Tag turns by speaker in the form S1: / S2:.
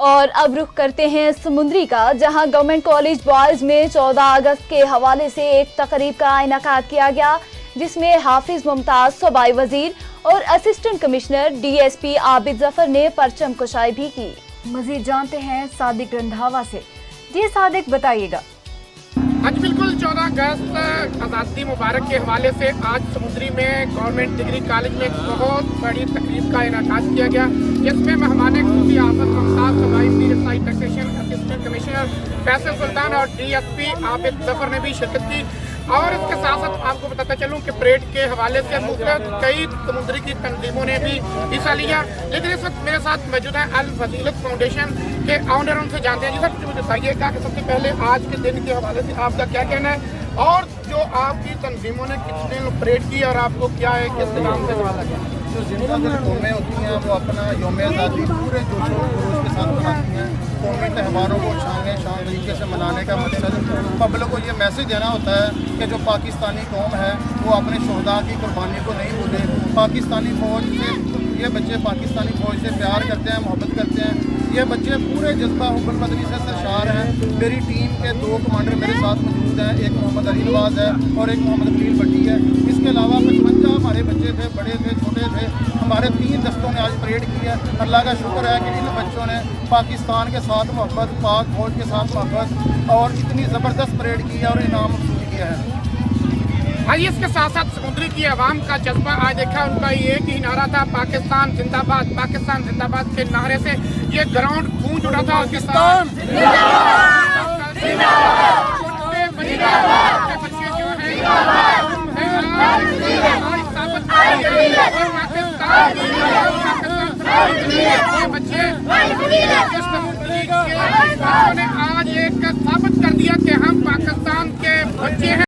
S1: اور اب رخ کرتے ہیں سمندری کا، جہاں گورنمنٹ کالج بوائز میں 14 اگست کے حوالے سے ایک تقریب کا انعقاد کیا گیا، جس میں حافظ ممتاز صوبائی وزیر اور assistant commissioner D S P Abid Zafar نے پرچم کشائی بھی کی۔ مزید جانتے ہیں صادق رندھاوا سے۔ جی صادق، بتائیے گا۔
S2: آج بالکل 14 اگست آزادی مبارک کے حوالے سے آج سمندری میں گورنمنٹ ڈگری کالج میں ایک بہت بڑی تقریب کا انعقاد کیا گیا، جس میں مہمان خصوصی حافظ ممتاز صوبائی وزیر ٹیکسیشن اسسٹنٹ کمشنر فیصل سلطان اور D S P Abid Zafar نے بھی شرکت کی۔ اور اس کے ساتھ ساتھ آپ کو بتاتا چلوں کہ پریڈ کے حوالے سے مختلف کئی سمندری کی تنظیموں نے بھی حصہ لیا، لیکن اس وقت میرے ساتھ موجود ہے الفضیلت فاؤنڈیشن کے آنر، ان سے جانتے ہیں۔ جی سر، مجھے بتائیے گا کہ سب سے پہلے آج کے دن کے حوالے سے آپ کا کیا کہنا ہے، اور جو آپ کی تنظیموں نے کتنے پریڈ کی اور آپ کو کیا ہے کس نام سے سوال لگا؟
S3: جو زندہ دل قومیں ہوتی ہیں وہ اپنا یوم آزادی پورے جوش و خروش کے ساتھ مناتی ہیں۔ قومی تہواروں کو شان طریقے سے منانے کا مقصد پبلک کو یہ میسج دینا ہوتا ہے کہ جو پاکستانی قوم ہے وہ اپنے شہداء کی قربانی کو نہیں بھولے۔ پاکستانی فوج سے یہ بچے پاکستانی فوج سے پیار کرتے ہیں، محبت کرتے ہیں۔ یہ بچے پورے جذبہ حب الوطنی سے سرشار ہیں۔ میری ٹیم کے 2 کمانڈر میرے ساتھ موجود ہیں، ایک محمد علی نواز ہے اور ایک محمد خلیل بٹی ہے۔ اس کے علاوہ 55 ہمارے بچے تھے، بڑے تھے، چھوٹے تھے۔ ہمارے 3 دستوں نے آج پریڈ کی ہے۔ اللہ کا شکر ہے کہ ان بچوں نے پاکستان کے ساتھ محبت، پاک فوج کے ساتھ محبت اور اتنی زبردست پریڈ کی ہے اور انعام حصول کیا ہے۔
S2: آئیے اس کے ساتھ ساتھ سمندری کی عوام کا جذبہ آج دیکھا، ان کا ایک ہی نعرہ تھا، پاکستان زندہ باد، پاکستان زندہ باد کے نعرے سے یہ گراؤنڈ گونج اٹھا تھا۔ پاکستان زندہ باد، زندہ باد، بچے جو ہیں بچے آج ایک ثابت